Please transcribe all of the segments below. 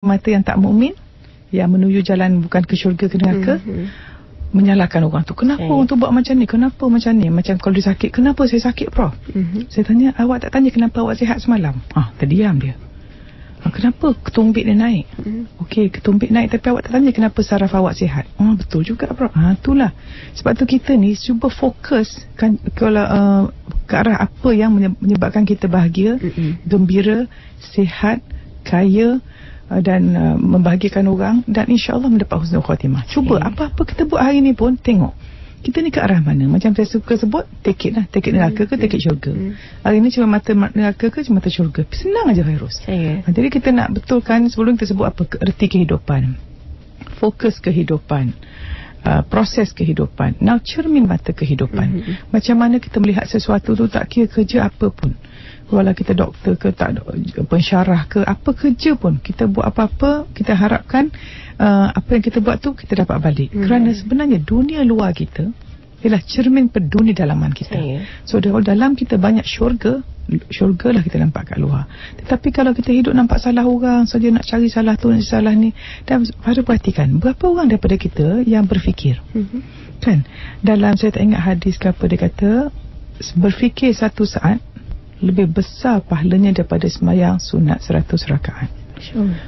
mata yang tak mukmin, yang menuju jalan bukan ke syurga ke neraka, menyalahkan orang tu. Kenapa orang tu buat macam ni? Kenapa macam ni? Macam kalau dia sakit, kenapa saya sakit, Prof? Saya tanya, awak tak tanya kenapa awak sihat semalam? Terdiam dia. Kenapa ketumbit dia naik? Okey, ketumbit naik tapi awak tak tanya kenapa saraf awak sihat. Betul juga, Prof. Itulah. Sebab tu kita ni cuba fokus kan, kalau ke arah apa yang menyebabkan kita bahagia, gembira, sihat, kaya dan membahagiakan orang, dan insya-Allah mendapat husnul khatimah. Cuba apa-apa kita buat hari ni pun tengok kita ni ke arah mana. Macam saya suka sebut, take it lah, take it neraka ke take it syurga. Hari ni cuma mata neraka ke cuma mata syurga. Senang aja, Fairuz. Jadi kita nak betulkan sebelum kita sebut apa erti kehidupan, fokus kehidupan, proses kehidupan. Now cermin mata kehidupan. Macam mana kita melihat sesuatu tu, tak kira kerja apa pun, walau kita doktor ke tak, pensyarah ke, apa kerja pun, kita buat apa-apa, kita harapkan apa yang kita buat tu kita dapat balik. Kerana sebenarnya dunia luar kita ialah cermin dunia dalaman kita. So dalam kita banyak syurga lah kita nampak kat luar. Tetapi kalau kita hidup nampak salah orang saja, nak cari salah tu, nak salah ni, dan pada perhatikan berapa orang daripada kita yang berfikir, kan? Dalam, saya tak ingat hadis ke apa, dia kata berfikir 1 saat lebih besar pahalanya daripada sembahyang sunat 100 rakaat.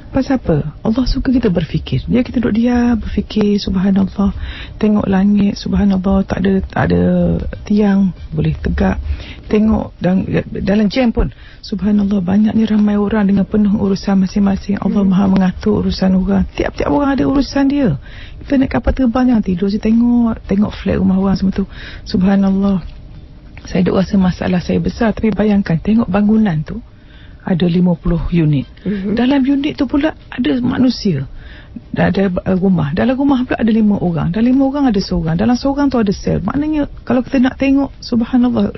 Pasal apa? Allah suka kita berfikir. Dia kita duduk dia berfikir, subhanallah, tengok langit, subhanallah, tak ada tiang boleh tegak. Tengok dalam jam pun, subhanallah, banyaknya ramai orang dengan penuh urusan masing-masing. Allah Maha mengatur urusan orang. Tiap-tiap orang ada urusan dia. Kita naik kapal terbang, yang tidur je tengok flat rumah orang semua tu. Subhanallah. Saya duk rasa masalah saya besar, tapi bayangkan tengok bangunan tu ada 50 unit. Dalam unit tu pula ada manusia. Ada rumah. Dalam rumah pula ada 5 orang. Dalam 5 orang ada seorang. Dalam seorang tu ada sel. Maknanya kalau kita nak tengok, subhanallah,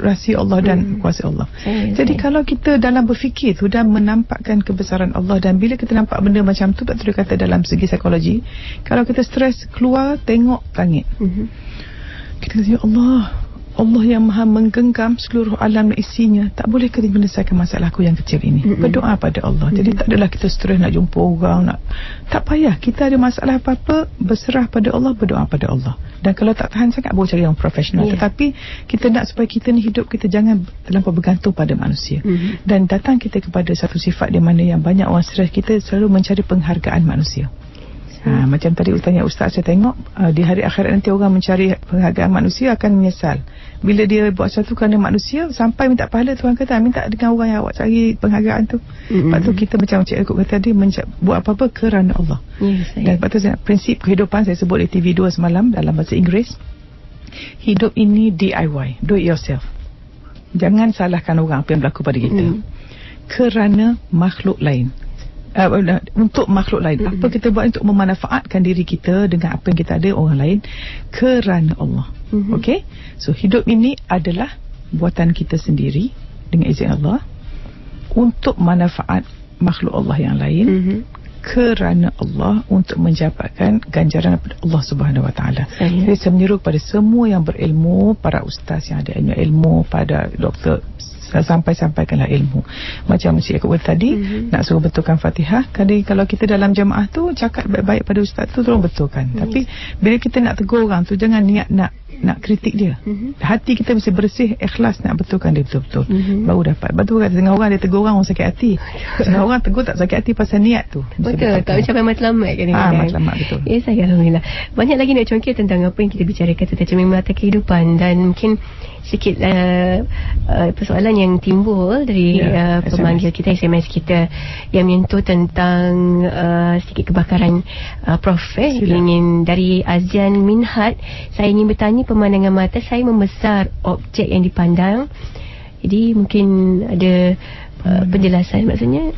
rahsia Allah dan kuasa Allah. Jadi kalau kita dalam berfikir tu dan menampakkan kebesaran Allah, dan bila kita nampak benda macam tu, betul dia kata dalam segi psikologi, kalau kita stres, keluar tengok langit, kita kata, ya Allah yang maha menggenggam seluruh alam dan isinya, tak boleh ke menyelesaikan masalahku yang kecil ini? Berdoa pada Allah. Jadi tak adalah kita stres nak jumpa orang, tak payah. Kita ada masalah apa-apa, berserah pada Allah, berdoa pada Allah. Dan kalau tak tahan sangat, boleh cari yang profesional. Tetapi kita nak supaya kita ni hidup, kita jangan terlampau bergantung pada manusia. Dan datang kita kepada satu sifat di mana yang banyak orang stres, kita selalu mencari penghargaan manusia. Macam tadi tanya Ustaz, saya tengok di hari akhirat nanti orang mencari penghargaan manusia akan menyesal. Bila dia buat sesuatu kerana manusia, sampai minta pahala, Tuhan kata minta dengan orang yang awak cari penghargaan tu. Lepas tu kita macam Cik Ekut kata tadi, buat apa-apa kerana Allah. Dan lepas tu prinsip kehidupan saya sebut di TV2 semalam dalam bahasa Inggeris, hidup ini DIY, do it yourself. Jangan salahkan orang apa yang berlaku pada kita, kerana makhluk lain, untuk makhluk lain. Apa kita buat untuk memanfaatkan diri kita dengan apa yang kita ada, orang lain, kerana Allah. Okey? So hidup ini adalah buatan kita sendiri dengan izin Allah, untuk manfaat makhluk Allah yang lain, kerana Allah, untuk menjapatkan ganjaran daripada Allah Subhanahu Wa Taala. Jadi saya menyeru kepada semua yang berilmu, para ustaz yang ada ilmu, pada doktor, sampaikanlah ilmu. Macam Cik Ekut tadi, nak suruh betulkan Fatihah. Kalau kita dalam jemaah tu cakap baik-baik pada ustaz tu, tolong betulkan. Tapi bila kita nak tegur orang tu, jangan niat nak kritik dia. Hati kita mesti bersih, ikhlas nak betulkan dia betul-betul. Baru dapat. Betul kata setengah orang dia tegur orang sakit hati. Setengah orang tegur tak sakit hati pasal niat tu. Betul, tak ucapan matlamat kan. Matlamat, betul. Ya, saya alhamdulillah. Banyak lagi nak congkir tentang apa yang kita bicarakan tentang cermin mata kehidupan, dan mungkin sikit persoalan yang timbul dari pemanggil kita, SMS kita, yang menyentuh tentang sikit kebakaran Prof. Ingin dari Azian Minhat, saya ingin bertanya, pemandangan mata saya membesar objek yang dipandang. Jadi mungkin ada penjelasan, maksudnya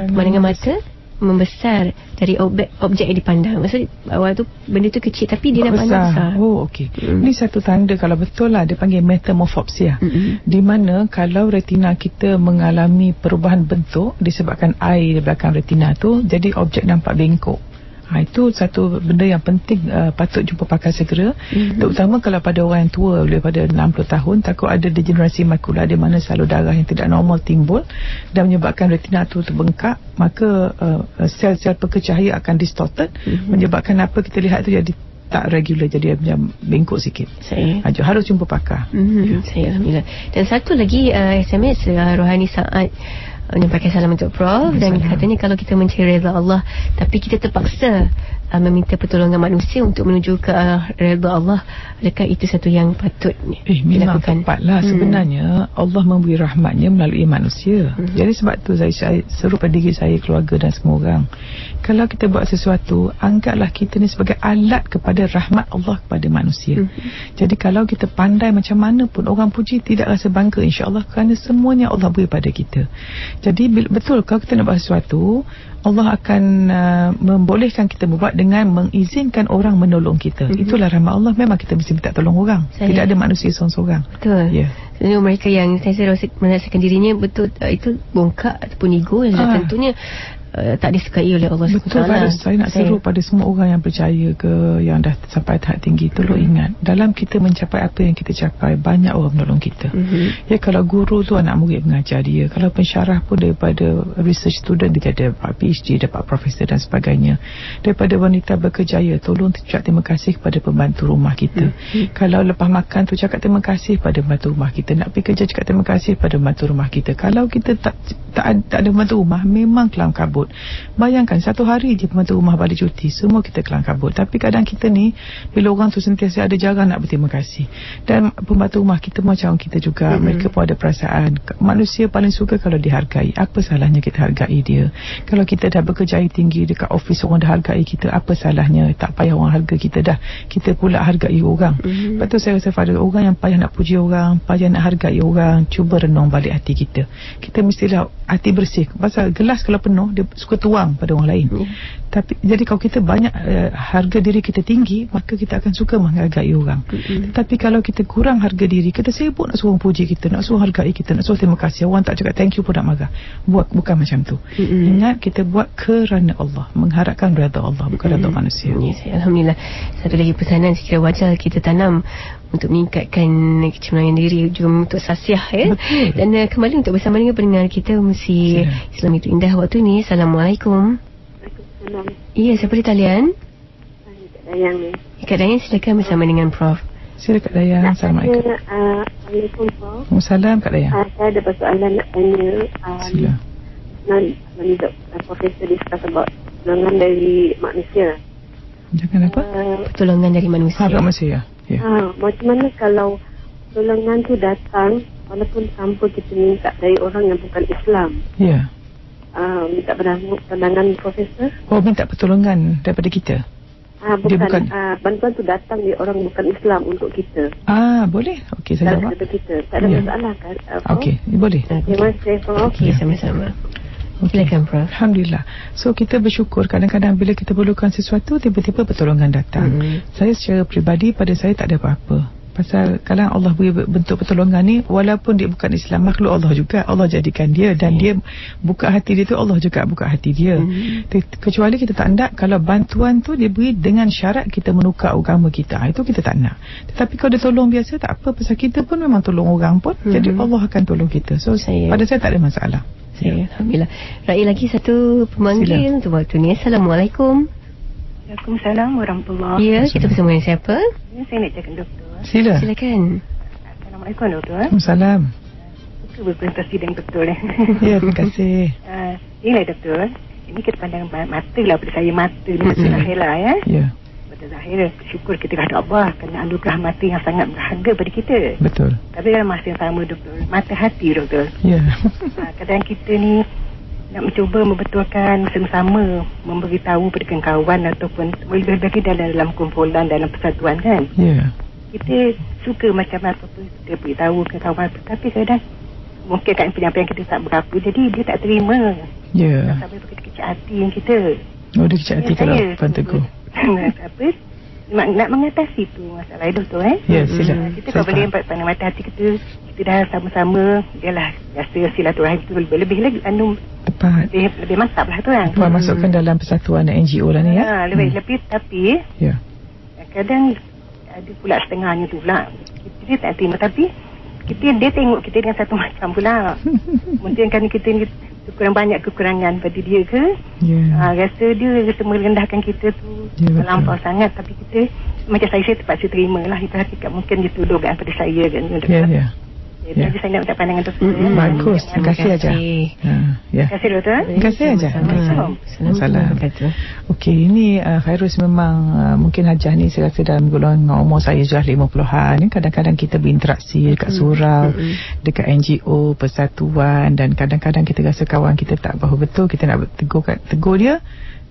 pemandangan mata membesar dari objek yang dipandang. Maksudnya awal tu benda tu kecil tapi dia nampak besar. Okey. Ini satu tanda kalau betul lah, dia panggil metamorfopsia. Di mana kalau retina kita mengalami perubahan bentuk disebabkan air di belakang retina tu, jadi objek nampak bengkok. Itu satu benda yang penting, patut jumpa pakar segera. Terutama kalau pada orang yang tua, daripada 60 tahun, takut ada degenerasi makula di mana salur darah yang tidak normal timbul dan menyebabkan retina itu terbengkak. Maka sel-sel pekecahaya akan distorted, menyebabkan apa kita lihat itu jadi tak regular, jadi macam bengkok sikit. Harus jumpa pakar. Saya alhamdulillah. Dan satu lagi SMS Rohani Saad menyampaikan salam untuk Prof dan katanya kalau kita mencari redha Allah tapi kita terpaksa meminta pertolongan manusia untuk menuju ke redha Allah, adakah itu satu yang patut memang dilakukan? Tepatlah sebenarnya Allah memberi rahmatnya melalui manusia. Jadi sebab tu saya seru pada diri saya, keluarga dan semua orang, kalau kita buat sesuatu, anggaplah kita ni sebagai alat kepada rahmat Allah kepada manusia. Jadi kalau kita pandai macam mana pun, orang puji tidak rasa bangga, insya-Allah, kerana semuanya Allah beri pada kita. Jadi betul, kalau kita nak buat sesuatu, Allah akan membolehkan kita buat dengan mengizinkan orang menolong kita. Itulah rahmat Allah. Memang kita mesti minta tolong orang. Tidak ada manusia seorang-seorang. Betul. Sebenarnya mereka yang saya merasakan dirinya betul itu bongkak ataupun ego yang tentunya tak disukai oleh Allah SWT. Betul. Saya nak seru pada semua orang yang percaya ke, yang dah sampai tahap tinggi, tolong ingat, dalam kita mencapai apa yang kita capai, banyak orang menolong kita. Ya, kalau guru tu anak murid mengajar dia, kalau pensyarah pun daripada research student dia dapat PhD, dapat profesor dan sebagainya. Daripada wanita berkejaya, tolong cakap terima kasih kepada pembantu rumah kita. Kalau lepas makan tu cakap terima kasih pada pembantu rumah kita. Nak pergi kerja cakap terima kasih pada pembantu rumah kita. Kalau kita tak ada pembantu rumah, memang kelam kabut. Bayangkan satu hari je pembantu rumah balik cuti, semua kita kelam kabut. Tapi kadang kita ni, bila orang tu sentiasa ada jarang nak berterima kasih. Dan pembantu rumah kita macam kita juga, mereka pun ada perasaan. Manusia paling suka kalau dihargai. Apa salahnya kita hargai dia? Kalau kita dah berkejaya tinggi dekat office, orang dah hargai kita, apa salahnya? Tak payah orang harga kita dah, kita pula hargai orang. Lepas tu saya rasa pada orang yang payah nak puji orang, payah nak hargai orang, cuba renung balik hati kita. Kita mestilah hati bersih. Pasal gelas kalau penuh, dia suka tuang pada orang lain. Tapi jadi kalau kita banyak harga diri kita tinggi, maka kita akan suka menghargai orang. Tapi kalau kita kurang harga diri, kita sibuk nak suruh puji kita, nak suruh hargai kita, nak suruh terima kasih, orang tak cakap thank you pun nak marah. Bukan macam tu. Ingat, kita buat kerana Allah, mengharapkan redha Allah, bukan redha manusia. Alhamdulillah. Satu lagi pesanan sekiranya wajar kita tanam untuk meningkatkan kecemerlangan diri, juga untuk sasiah Dan kembali untuk bersama dengan pendengar kita Musi Islam itu Indah waktu ni. Assalamualaikum. Waalaikumsalam. Ya, siapa di talian? Kak Dayang ni. Kak Dayang, silakan bersama dengan Prof. Sila Kak Dayang. Assalamualaikum. Assalamualaikum Prof. Waalaikumsalam Kak Dayang. Saya ada persoalan nak tanya. Sila. Profesor discuss about pertolongan dari manusia. Jangan apa? Pertolongan dari manusia. Harap manusia. Macam mana kalau pertolongan tu datang walaupun tanpa kita minta dari orang yang bukan Islam? Ya. Minta pandangan Profesor? Minta pertolongan daripada kita? Bukan. Bantuan tu datang dari orang bukan Islam untuk kita. Boleh. Okey, saya jawab. Kita. Tak ada masalah kan? Okey, boleh. Terima kasih Prof. Okey, sama-sama. Silakan Prof. Alhamdulillah. So kita bersyukur kadang-kadang bila kita perlukan sesuatu, tiba-tiba pertolongan datang. Saya secara peribadi, pada saya tak ada apa-apa. Pasal kadang Allah beri bentuk pertolongan ni, walaupun dia bukan Islam, makhluk Allah juga, Allah jadikan dia, dan dia buka hati dia tu, Allah juga buka hati dia. Kecuali kita tak nak, kalau bantuan tu diberi dengan syarat kita menukar agama kita, itu kita tak nak. Tetapi kalau dia tolong biasa, tak apa, pasal kita pun memang tolong orang pun, jadi Allah akan tolong kita. So pada saya tak ada masalah. Alhamdulillah. Raih lagi satu pemanggil untuk waktu ni. Assalamualaikum. Waalaikumsalam warahmatullahi. Ya, kita bersama dengan siapa? Saya nak cakap doktor. Silakan. Assalamualaikum doktor. Waalaikumsalam. Suka berpresentasi dengan doktor. Ya, terima kasih. Inilah doktor. Ini kita pandang mata lah pada saya, mata ni mata zahir lah ya. Ya. Mata zahir, syukur kita kepada Allah kerana anugerah mata yang sangat berharga pada kita. Betul. Tapi dalam masa yang sama doktor, mata hati doktor. Ya. Kadang kita ni nak mencuba membetulkan bersama-sama, memberitahu pada kawan ataupun lebih-lebih dalam kumpulan, dalam persatuan kan. Ya. Kita suka macam apa pun kita beritahu ke kawan, tapi kadang mungkin kan penyampaian kita tak berapa, jadi dia tak terima. Ya. Sampai kecil hati yang kita. Dia kecil hati kalau Puan Teguh. Apa? Nak mengatasi tu masalah doktor Ya, sila. Kita kalau boleh pandang mata hati kita kita dah sama-sama, ialah rasa silaturahim tu lebih lagi Tepat. lebih mantap lah tu kan. Puan masukkan dalam persatuan dan NGO lah ni ya. Lebih tapi Ya. kadang ada pula setengahnya tu pula kita tak terima, tapi dia tengok kita dengan satu macam pula. Mungkin kan kita ni kurang banyak kekurangan pada dia ke. Rasa dia rasa merendahkan kita tu terlampau sangat, tapi kita macam saya terpaksa terima lah. Itu hakikat, mungkin dia tuduhkan pada saya kan. Jadi saya nak minta pandangan tu. Bagus. Terima kasih Aja. Terima kasih doktor. Terima kasih Aja. Salam. Okey, ini Khairuz memang mungkin Hajah ni saya rasa dalam golongan umur saya sudah 50-an. Kadang-kadang kita berinteraksi dekat surau, dekat NGO, persatuan, dan kadang-kadang kita rasa kawan kita tak bahu betul, kita nak tegur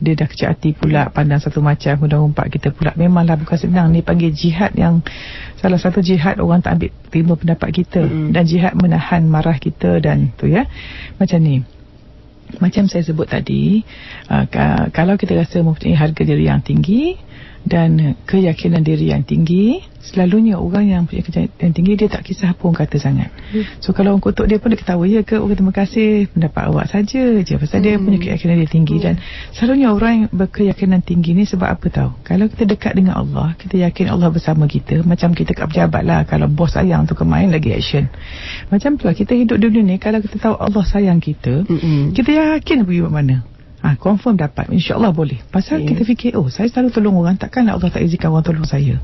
dia dah kecil hati pula, pandang satu macam, kemudian umpat kita pula. Memanglah bukan senang ni, panggil jihad, yang salah satu jihad orang tak ambil terima pendapat kita, dan jihad menahan marah kita, dan tu ya macam ni. Macam saya sebut tadi, kalau kita rasa mempunyai harga diri yang tinggi dan keyakinan diri yang tinggi, selalunya orang yang punya keyakinan yang tinggi, dia tak kisah apa orang kata sangat. So kalau orang kutuk dia pun dia ketawa, ya ke, orang terima kasih, pendapat awak saja je, pasal dia punya keyakinan dia tinggi. Dan selalunya orang yang berkeyakinan tinggi ni sebab apa tahu? Kalau kita dekat dengan Allah, kita yakin Allah bersama kita. Macam kita kat pejabat lah, kalau bos sayang tu kemain lagi action. Macam tu lah kita hidup di dunia ni, kalau kita tahu Allah sayang kita, kita yakin pergi buat mana. Confirm dapat, insyaAllah boleh. Pasal kita fikir, saya selalu tolong orang, takkan Allah tak izinkan orang tolong saya.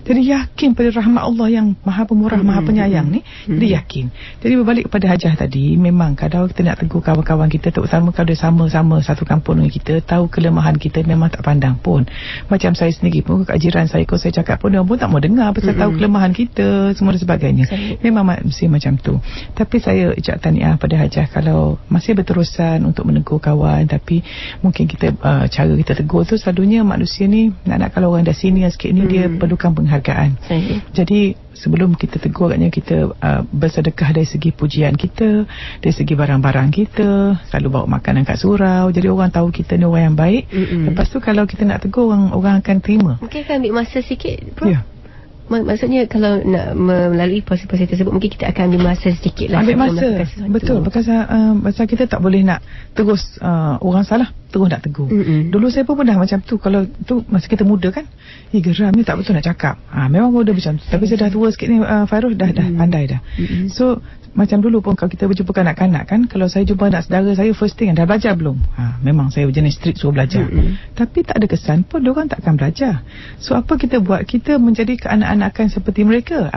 Jadi yakin pada rahmat Allah yang maha pemurah, maha penyayang ni, dia yakin. Jadi berbalik kepada Hajah tadi, memang kadang kita nak tegur kawan-kawan kita, terutama kalau dia sama-sama satu kampung dengan kita, tahu kelemahan kita, memang tak pandang pun. Macam saya sendiri pun, kat jiran saya, kalau saya cakap pun, dia pun tak mau dengar, pasal tahu kelemahan kita, semua dan sebagainya. Memang mesti macam tu. Tapi saya ucap tahniah pada Hajah kalau masih berterusan untuk menegur kawan. Tapi mungkin kita cara kita tegur tu, selalunya manusia ni nak kalau orang dah senior sikit ni, dia perlukan penghargaan. Jadi sebelum kita tegur, agaknya kita bersedekah dari segi pujian kita, dari segi barang-barang kita, selalu bawa makanan kat surau, jadi orang tahu kita ni orang yang baik. Lepas tu kalau kita nak tegur, orang akan terima. Mungkin akan ambil masa sikit, Prof. Maksudnya kalau nak melalui proses-proses tersebut, mungkin kita akan ambil masa sedikit lah. Ambil masa, betul. Pasal kita tak boleh nak terus orang salah, terus nak tegur. Dulu saya pun pernah macam tu. Kalau tu masa kita muda kan, geram ni tak betul nak cakap. Memang muda macam tu. Tapi saya dah tua sikit ni, Fairuz dah pandai dah. So macam dulu pun kalau kita berjumpa kanak-kanak kan, kalau saya jumpa anak saudara saya, first thing, dah belajar belum? Memang saya jenis strict, suruh belajar. Tapi tak ada kesan pun, diorang takkan belajar. So apa kita buat? Kita menjadi keanak-anakan seperti mereka.